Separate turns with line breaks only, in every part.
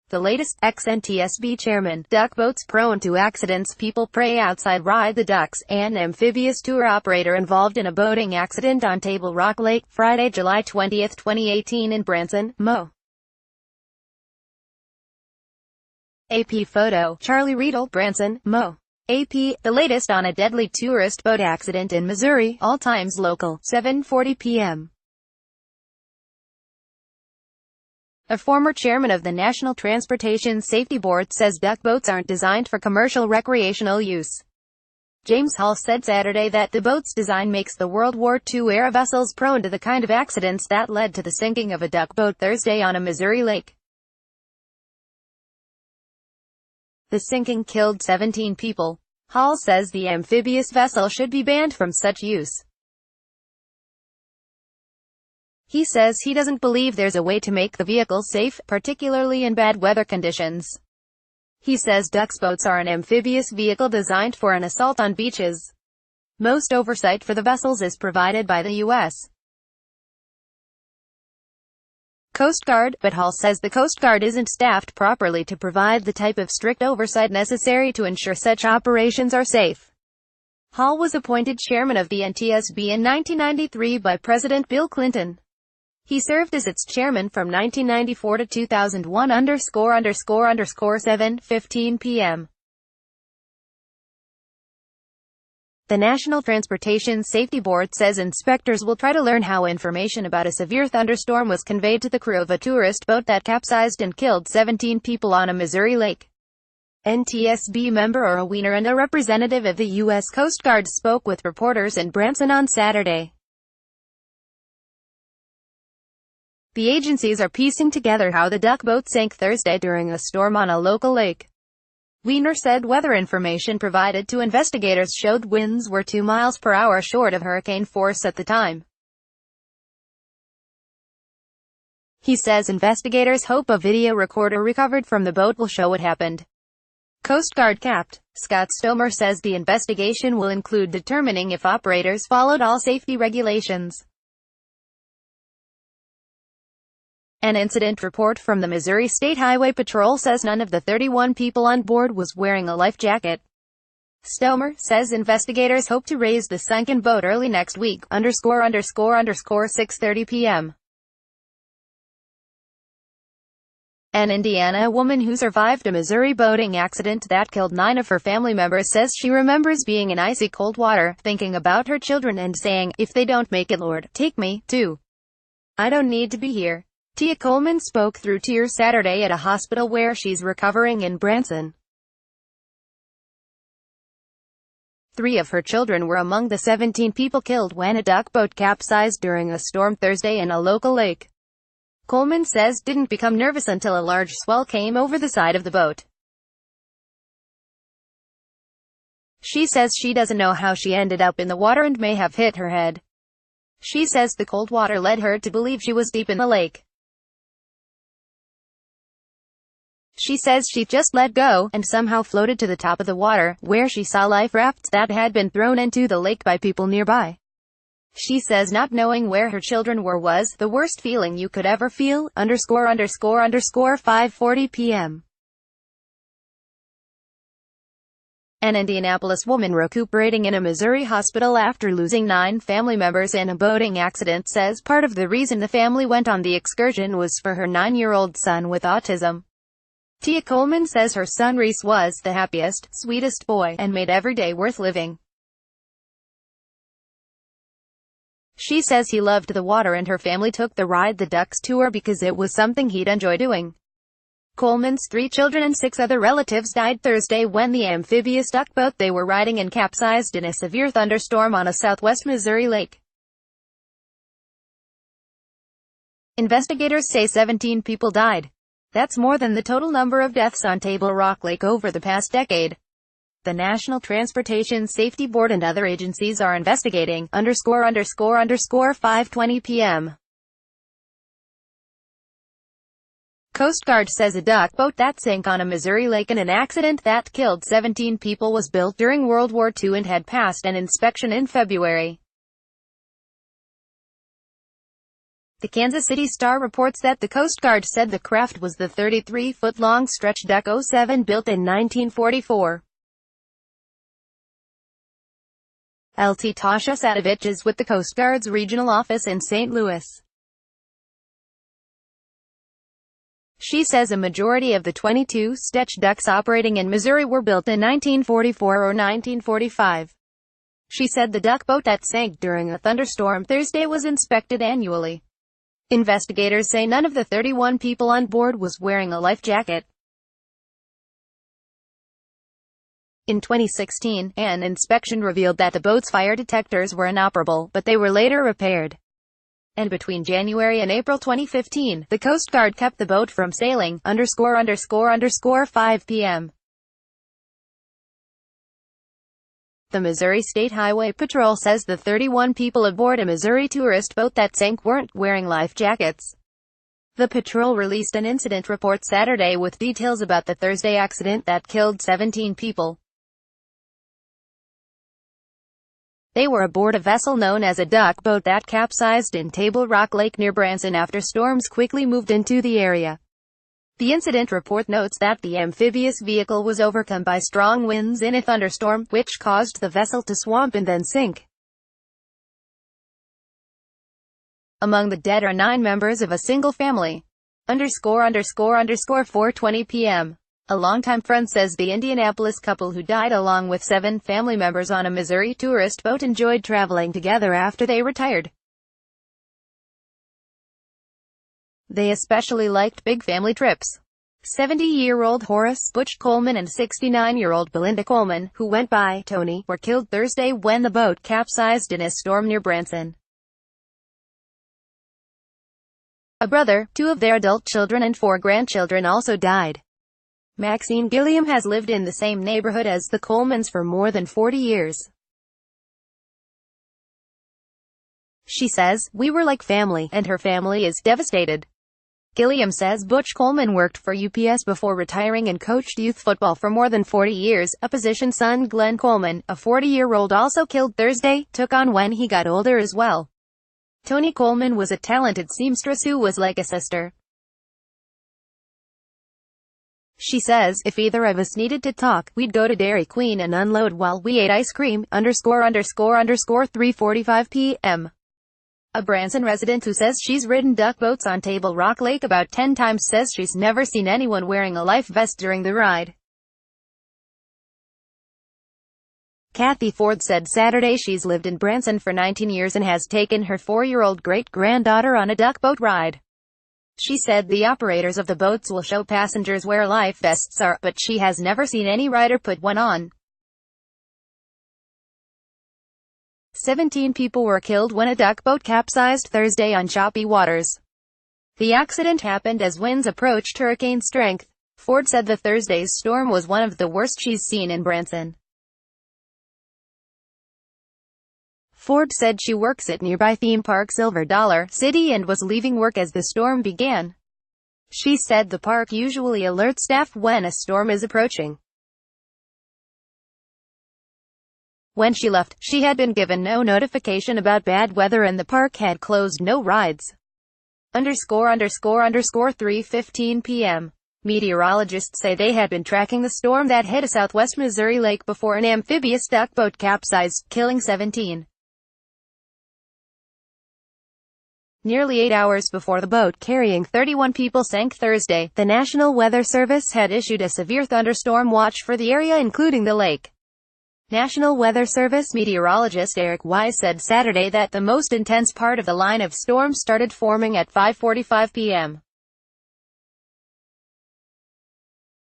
The latest, ex-NTSB chairman, duck boats prone to accidents. People pray outside ride the ducks, an amphibious tour operator involved in a boating accident on Table Rock Lake, Friday, July 20, 2018 in Branson, Mo. AP photo, Charlie Riedel, Branson, Mo. AP, the latest on a deadly tourist boat accident in Missouri, all times local, 7:40 p.m. A former chairman of the National Transportation Safety Board says duck boats aren't designed for commercial recreational use. James Hall said Saturday that the boat's design makes the World War II-era vessels prone to the kind of accidents that led to the sinking of a duck boat Thursday on a Missouri lake. The sinking killed 17 people. Hall says the amphibious vessel should be banned from such use. He says he doesn't believe there's a way to make the vehicle safe, particularly in bad weather conditions. He says duck boats are an amphibious vehicle designed for an assault on beaches. Most oversight for the vessels is provided by the U.S. Coast Guard, but Hall says the Coast Guard isn't staffed properly to provide the type of strict oversight necessary to ensure such operations are safe. Hall was appointed chairman of the NTSB in 1993 by President Bill Clinton. He served as its chairman from 1994 to 2001 7:15 p.m. The National Transportation Safety Board says inspectors will try to learn how information about a severe thunderstorm was conveyed to the crew of a tourist boat that capsized and killed 17 people on a Missouri lake. NTSB member Ora Weiner and a representative of the U.S. Coast Guard spoke with reporters in Branson on Saturday. The agencies are piecing together how the duck boat sank Thursday during a storm on a local lake. Weiner said weather information provided to investigators showed winds were 2 miles per hour short of hurricane force at the time. He says investigators hope a video recorder recovered from the boat will show what happened. Coast Guard Capt. Scott Stomer says the investigation will include determining if operators followed all safety regulations. An incident report from the Missouri State Highway Patrol says none of the 31 people on board was wearing a life jacket. Stomer says investigators hope to raise the sunken boat early next week, 6:30 p.m. An Indiana woman who survived a Missouri boating accident that killed 9 of her family members says she remembers being in icy cold water, thinking about her children and saying, "If they don't make it, Lord, take me, too. I don't need to be here." Tia Coleman spoke through tears Saturday at a hospital where she's recovering in Branson. 3 of her children were among the 17 people killed when a duck boat capsized during a storm Thursday in a local lake. Coleman says didn't become nervous until a large swell came over the side of the boat. She says she doesn't know how she ended up in the water and may have hit her head. She says the cold water led her to believe she was deep in the lake. She says she just let go, and somehow floated to the top of the water, where she saw life rafts that had been thrown into the lake by people nearby. She says not knowing where her children were was the worst feeling you could ever feel, 5:40 p.m. An Indianapolis woman recuperating in a Missouri hospital after losing 9 family members in a boating accident says part of the reason the family went on the excursion was for her 9-year-old son with autism. Tia Coleman says her son Reese was the happiest, sweetest boy, and made every day worth living. She says he loved the water and her family took the Ride the Ducks tour because it was something he'd enjoy doing. Coleman's 3 children and 6 other relatives died Thursday when the amphibious duck boat they were riding in capsized in a severe thunderstorm on a southwest Missouri lake. Investigators say 17 people died. That's more than the total number of deaths on Table Rock Lake over the past decade. The National Transportation Safety Board and other agencies are investigating, 5:20 p.m. Coast Guard says a duck boat that sank on a Missouri lake in an accident that killed 17 people was built during World War II and had passed an inspection in February. The Kansas City Star reports that the Coast Guard said the craft was the 33-foot-long stretch deck 07 built in 1944. LT Tasha Sadovich is with the Coast Guard's regional office in St. Louis. She says a majority of the 22 stretch decks operating in Missouri were built in 1944 or 1945. She said the duck boat that sank during a thunderstorm Thursday was inspected annually. Investigators say none of the 31 people on board was wearing a life jacket. In 2016, an inspection revealed that the boat's fire detectors were inoperable, but they were later repaired. And between January and April 2015, the Coast Guard kept the boat from sailing, ____5 p.m. The Missouri State Highway Patrol says the 31 people aboard a Missouri tourist boat that sank weren't wearing life jackets. The patrol released an incident report Saturday with details about the Thursday accident that killed 17 people. They were aboard a vessel known as a duck boat that capsized in Table Rock Lake near Branson after storms quickly moved into the area. The incident report notes that the amphibious vehicle was overcome by strong winds in a thunderstorm, which caused the vessel to swamp and then sink. Among the dead are 9 members of a single family. ____4:20 p.m. A longtime friend says the Indianapolis couple who died along with 7 family members on a Missouri tourist boat enjoyed traveling together after they retired. They especially liked big family trips. 70-year-old Horace Butch Coleman and 69-year-old Belinda Coleman, who went by Tony, were killed Thursday when the boat capsized in a storm near Branson. A brother, 2 of their adult children and 4 grandchildren also died. Maxine Gilliam has lived in the same neighborhood as the Colemans for more than 40 years. She says, "We were like family, and her family is devastated." Gilliam says Butch Coleman worked for UPS before retiring and coached youth football for more than 40 years, a position son Glenn Coleman, a 40-year-old also killed Thursday, took on when he got older as well. Toni Coleman was a talented seamstress who was like a sister. She says, "If either of us needed to talk, we'd go to Dairy Queen and unload while we ate ice cream, ____3:45 p.m. A Branson resident who says she's ridden duck boats on Table Rock Lake about 10 times says she's never seen anyone wearing a life vest during the ride. Kathy Ford said Saturday she's lived in Branson for 19 years and has taken her 4-year-old great-granddaughter on a duck boat ride. She said the operators of the boats will show passengers where life vests are, but she has never seen any rider put one on. 17 people were killed when a duck boat capsized Thursday on choppy waters. The accident happened as winds approached hurricane strength. Ford said the Thursday's storm was one of the worst she's seen in Branson. Ford said she works at nearby theme park Silver Dollar City and was leaving work as the storm began. She said the park usually alerts staff when a storm is approaching. When she left, she had been given no notification about bad weather and the park had closed no rides. ____3:15 p.m. Meteorologists say they had been tracking the storm that hit a southwest Missouri lake before an amphibious duck boat capsized, killing 17. Nearly 8 hours before the boat carrying 31 people sank Thursday, the National Weather Service had issued a severe thunderstorm watch for the area including the lake. National Weather Service meteorologist Eric Wise said Saturday that the most intense part of the line of storms started forming at 5:45 p.m.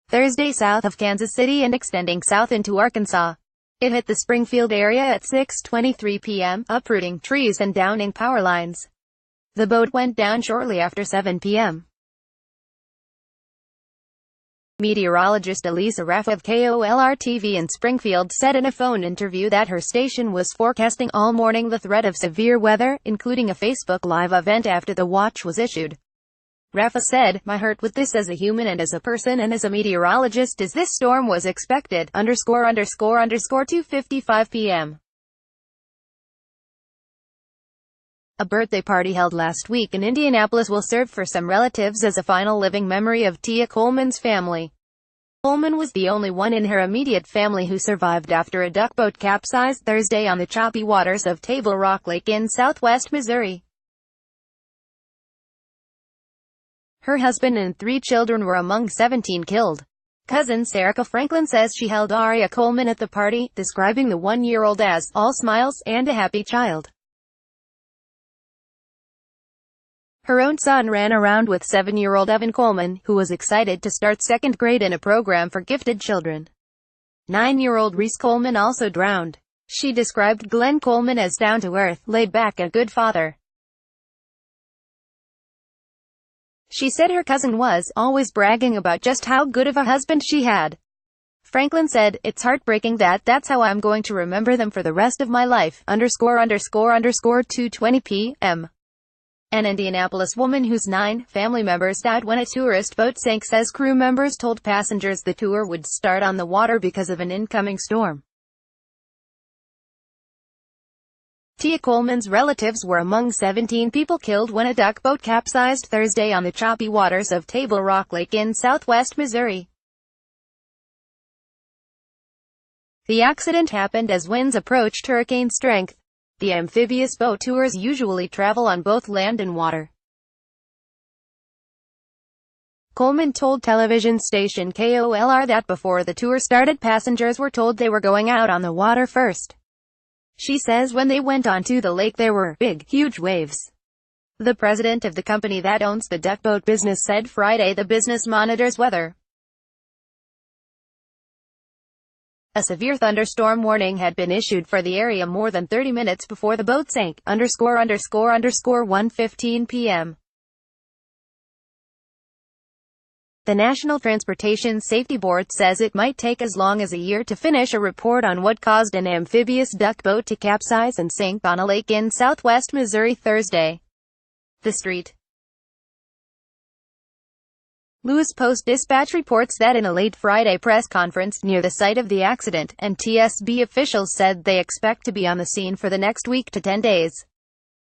Thursday south of Kansas City and extending south into Arkansas. It hit the Springfield area at 6:23 p.m., uprooting trees and downing power lines. The boat went down shortly after 7 p.m. Meteorologist Elisa Raff of KOLR-TV in Springfield said in a phone interview that her station was forecasting all morning the threat of severe weather, including a Facebook Live event after the watch was issued. Rafa said, "My heart with this as a human and as a person and as a meteorologist is this storm was expected, _____2:55 p.m. A birthday party held last week in Indianapolis will serve for some relatives as a final living memory of Tia Coleman's family. Coleman was the only one in her immediate family who survived after a duck boat capsized Thursday on the choppy waters of Table Rock Lake in southwest Missouri. Her husband and 3 children were among 17 killed. Cousin Serica Franklin says she held Aria Coleman at the party, describing the 1-year-old as all smiles and a happy child. Her own son ran around with 7-year-old Evan Coleman, who was excited to start 2nd grade in a program for gifted children. 9-year-old Reese Coleman also drowned. She described Glenn Coleman as down-to-earth, laid-back, a good father. She said her cousin was always bragging about just how good of a husband she had. Franklin said, "It's heartbreaking that's how I'm going to remember them for the rest of my life." 2:20 p.m. An Indianapolis woman whose 9 family members died when a tourist boat sank says crew members told passengers the tour would start on the water because of an incoming storm. Tia Coleman's relatives were among 17 people killed when a duck boat capsized Thursday on the choppy waters of Table Rock Lake in southwest Missouri. The accident happened as winds approached hurricane strength. The amphibious boat tours usually travel on both land and water. Coleman told television station KOLR that before the tour started, passengers were told they were going out on the water first. She says when they went onto the lake there were huge waves. The president of the company that owns the duck boat business said Friday the business monitors weather. A severe thunderstorm warning had been issued for the area more than 30 minutes before the boat sank. 1:15 p.m. The National Transportation Safety Board says it might take as long as a year to finish a report on what caused an amphibious duck boat to capsize and sink on a lake in southwest Missouri Thursday. The St. Louis Post-Dispatch reports that in a late Friday press conference near the site of the accident, NTSB officials said they expect to be on the scene for the next week to 10 days.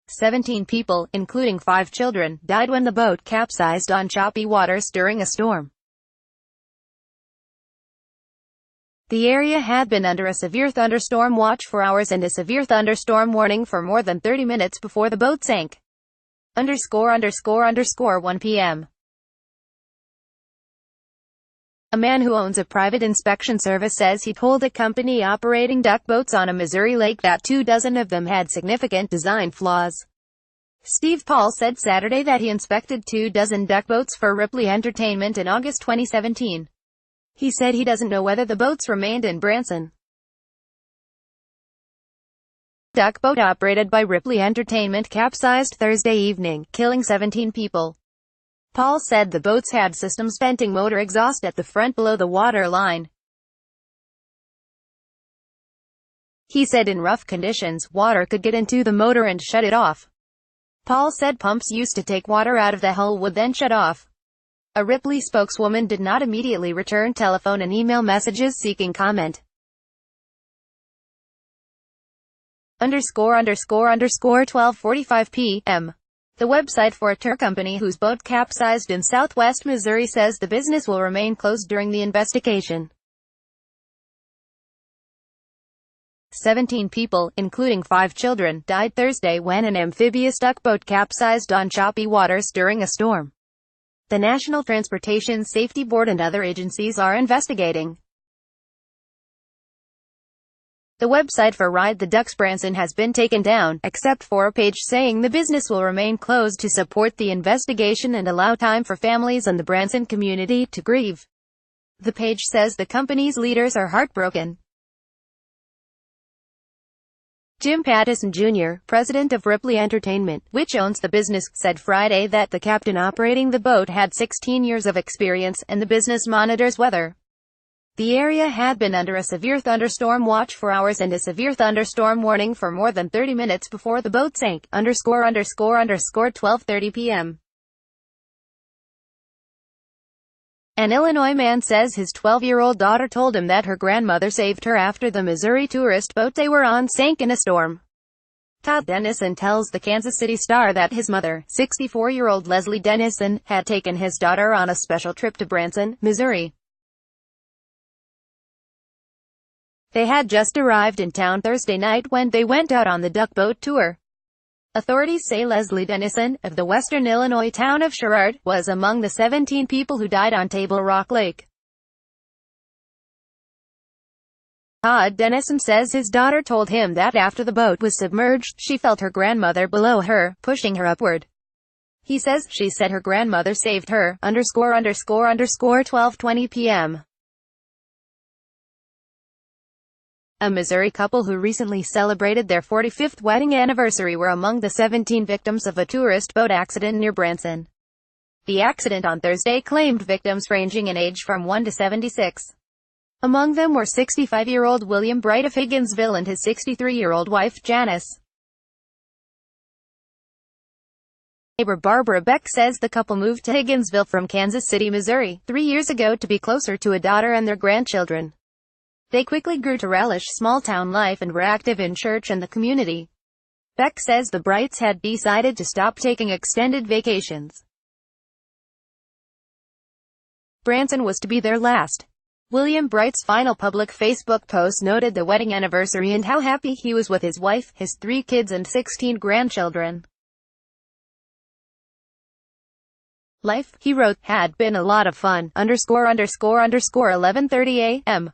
17 people, including 5 children, died when the boat capsized on choppy waters during a storm. The area had been under a severe thunderstorm watch for hours and a severe thunderstorm warning for more than 30 minutes before the boat sank. 1 p.m. A man who owns a private inspection service says he told a company operating duck boats on a Missouri lake that 24 of them had significant design flaws. Steve Paul said Saturday that he inspected 24 duck boats for Ripley Entertainment in August 2017. He said he doesn't know whether the boats remained in Branson. Duck boat operated by Ripley Entertainment capsized Thursday evening, killing 17 people. Paul said the boats had systems venting motor exhaust at the front below the water line. He said in rough conditions, water could get into the motor and shut it off. Paul said pumps used to take water out of the hull would then shut off. A Ripley spokeswoman did not immediately return telephone and email messages seeking comment. 12:45 p.m. The website for a tour company whose boat capsized in southwest Missouri says the business will remain closed during the investigation. 17 people, including 5 children, died Thursday when an amphibious duck boat capsized on choppy waters during a storm. The National Transportation Safety Board and other agencies are investigating. The website for Ride the Ducks Branson has been taken down, except for a page saying the business will remain closed to support the investigation and allow time for families and the Branson community to grieve. The page says the company's leaders are heartbroken. Jim Pattison Jr., president of Ripley Entertainment, which owns the business, said Friday that the captain operating the boat had 16 years of experience, and the business monitors weather. The area had been under a severe thunderstorm watch for hours and a severe thunderstorm warning for more than 30 minutes before the boat sank. 12:30 p.m. An Illinois man says his 12-year-old daughter told him that her grandmother saved her after the Missouri tourist boat they were on sank in a storm. Todd Dennison tells the Kansas City Star that his mother, 64-year-old Leslie Dennison, had taken his daughter on a special trip to Branson, Missouri. They had just arrived in town Thursday night when they went out on the duck boat tour. Authorities say Leslie Dennison, of the western Illinois town of Sherrard, was among the 17 people who died on Table Rock Lake. Todd Dennison says his daughter told him that after the boat was submerged, she felt her grandmother below her, pushing her upward. He says, she said her grandmother saved her, ____12:20 p.m. A Missouri couple who recently celebrated their 45th wedding anniversary were among the 17 victims of a tourist boat accident near Branson. The accident on Thursday claimed victims ranging in age from 1 to 76. Among them were 65-year-old William Bright of Higginsville and his 63-year-old wife Janice. Neighbor Barbara Beck says the couple moved to Higginsville from Kansas City, Missouri, 3 years ago to be closer to a daughter and their grandchildren. They quickly grew to relish small-town life and were active in church and the community. Beck says the Brights had decided to stop taking extended vacations. Branson was to be their last. William Bright's final public Facebook post noted the wedding anniversary and how happy he was with his wife, his 3 kids and 16 grandchildren. Life, he wrote, had been a lot of fun, ____11:30 a.m.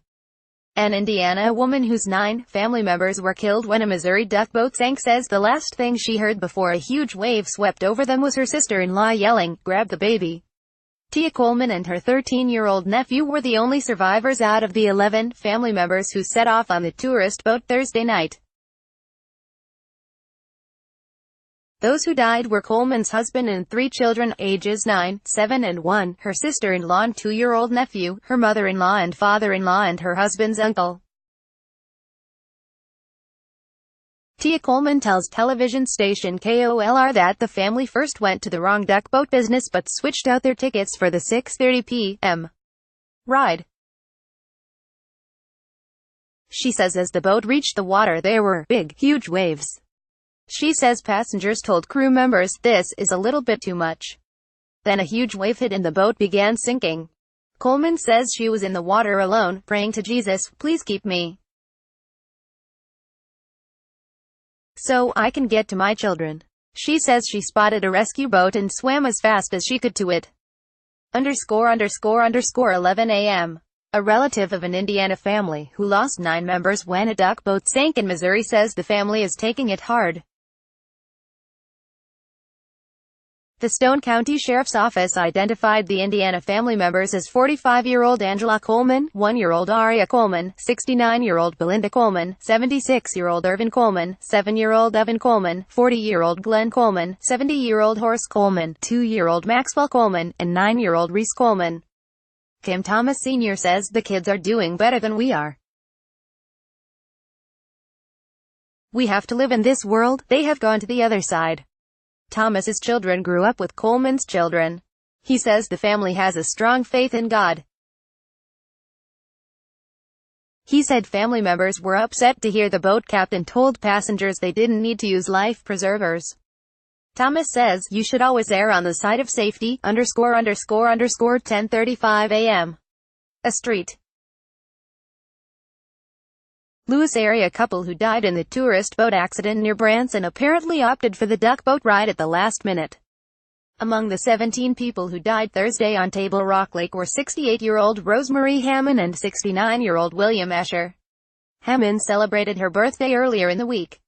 An Indiana woman whose 9 family members were killed when a Missouri duck boat sank says the last thing she heard before a huge wave swept over them was her sister-in-law yelling, "Grab the baby." Tia Coleman and her 13-year-old nephew were the only survivors out of the 11 family members who set off on the tourist boat Thursday night. Those who died were Coleman's husband and 3 children, ages 9, 7 and 1, her sister-in-law and 2-year-old nephew, her mother-in-law and father-in-law and her husband's uncle. Tia Coleman tells television station KOLR that the family first went to the wrong duck boat business but switched out their tickets for the 6:30 p.m. ride. She says as the boat reached the water there were big, huge waves. She says passengers told crew members, "This is a little bit too much." Then a huge wave hit and the boat began sinking. Coleman says she was in the water alone, praying to Jesus, "Please keep me, so I can get to my children." She says she spotted a rescue boat and swam as fast as she could to it. ____11 a.m. A relative of an Indiana family, who lost 9 members when a duck boat sank in Missouri, says the family is taking it hard. The Stone County Sheriff's Office identified the Indiana family members as 45-year-old Angela Coleman, 1-year-old Aria Coleman, 69-year-old Belinda Coleman, 76-year-old Irvin Coleman, 7-year-old Evan Coleman, 40-year-old Glenn Coleman, 70-year-old Horace Coleman, 2-year-old Maxwell Coleman, and 9-year-old Reese Coleman. Kim Thomas Sr. says the kids are doing better than we are. We have to live in this world, they have gone to the other side. Thomas's children grew up with Coleman's children. He says the family has a strong faith in God. He said family members were upset to hear the boat captain told passengers they didn't need to use life preservers. Thomas says, "You should always err on the side of safety, ____10:35 a.m. A Street. Lewis area couple who died in the tourist boat accident near Branson apparently opted for the duck boat ride at the last minute. Among the 17 people who died Thursday on Table Rock Lake were 68-year-old Rosemarie Hammond and 69-year-old William Asher. Hammond celebrated her birthday earlier in the week.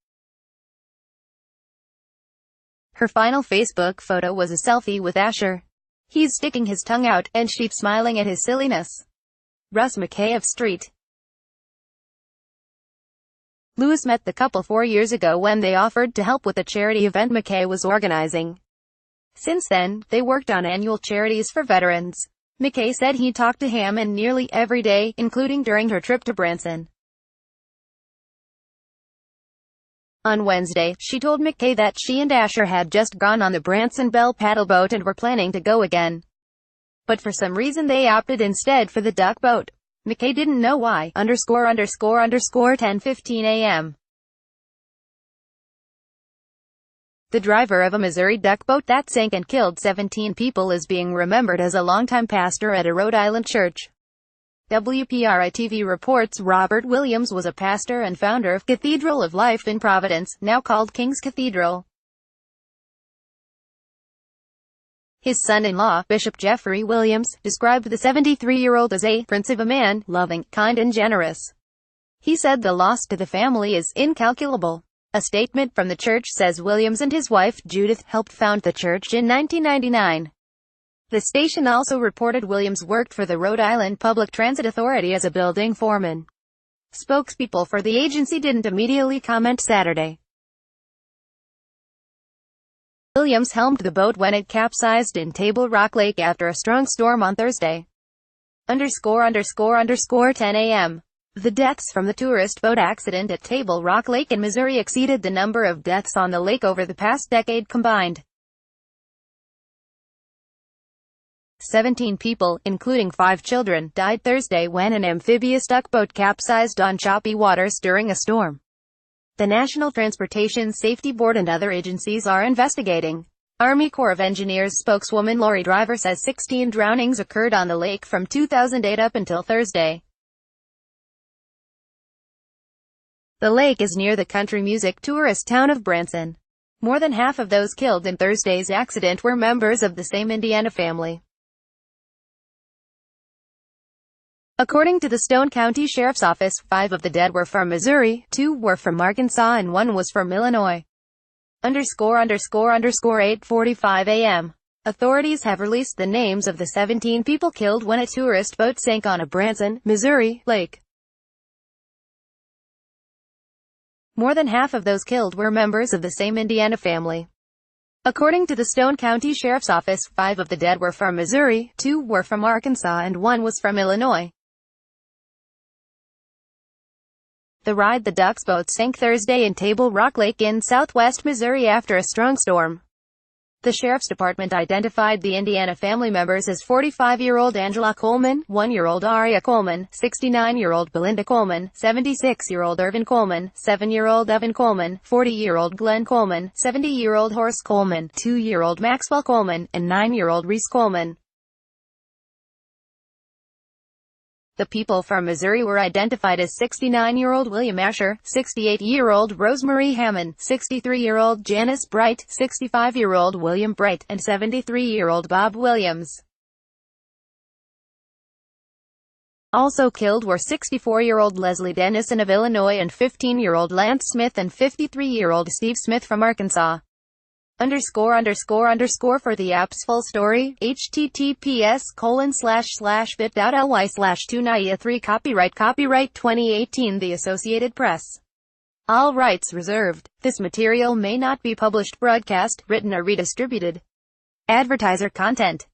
Her final Facebook photo was a selfie with Asher. He's sticking his tongue out, and she's smiling at his silliness. Russ McKay of St. Lewis met the couple 4 years ago when they offered to help with a charity event McKay was organizing. Since then, they worked on annual charities for veterans. McKay said he talked to Hammond nearly every day, including during her trip to Branson. On Wednesday, she told McKay that she and Asher had just gone on the Branson Belle paddle boat and were planning to go again. But for some reason they opted instead for the duck boat. McKay didn't know why, ____10:15 a.m. The driver of a Missouri duck boat that sank and killed 17 people is being remembered as a longtime pastor at a Rhode Island church. WPRI-TV reports Robert Williams was a pastor and founder of Cathedral of Life in Providence, now called King's Cathedral. His son-in-law, Bishop Jeffrey Williams, described the 73-year-old as a prince of a man, loving, kind and generous. He said the loss to the family is incalculable. A statement from the church says Williams and his wife, Judith, helped found the church in 1999. The station also reported Williams worked for the Rhode Island Public Transit Authority as a building foreman. Spokespeople for the agency didn't immediately comment Saturday. Williams helmed the boat when it capsized in Table Rock Lake after a strong storm on Thursday. 10 a.m. The deaths from the tourist boat accident at Table Rock Lake in Missouri exceeded the number of deaths on the lake over the past decade combined. 17 people, including 5 children, died Thursday when an amphibious duck boat capsized on choppy waters during a storm. The National Transportation Safety Board and other agencies are investigating. Army Corps of Engineers spokeswoman Lori Driver says 16 drownings occurred on the lake from 2008 up until Thursday. The lake is near the country music tourist town of Branson. More than half of those killed in Thursday's accident were members of the same Indiana family. According to the Stone County Sheriff's Office, 5 of the dead were from Missouri, 2 were from Arkansas and 1 was from Illinois. 8:45 a.m. Authorities have released the names of the 17 people killed when a tourist boat sank on a Branson, Missouri, lake. More than half of those killed were members of the same Indiana family. According to the Stone County Sheriff's Office, 5 of the dead were from Missouri, 2 were from Arkansas and 1 was from Illinois. The Ride the Ducks boat sank Thursday in Table Rock Lake in southwest Missouri after a strong storm. The Sheriff's Department identified the Indiana family members as 45-year-old Angela Coleman, 1-year-old Aria Coleman, 69-year-old Belinda Coleman, 76-year-old Irvin Coleman, 7-year-old Evan Coleman, 40-year-old Glenn Coleman, 70-year-old Horace Coleman, 2-year-old Maxwell Coleman, and 9-year-old Reese Coleman. The people from Missouri were identified as 69-year-old William Asher, 68-year-old Rosemarie Hammond, 63-year-old Janice Bright, 65-year-old William Bright, and 73-year-old Bob Williams. Also killed were 64-year-old Leslie Dennison of Illinois and 15-year-old Lance Smith and 53-year-old Steve Smith from Arkansas. For the app's full story, https://bit.ly/2nia3 Copyright 2018 The Associated Press. All rights reserved. This material may not be published, broadcast, written or redistributed. Advertiser content.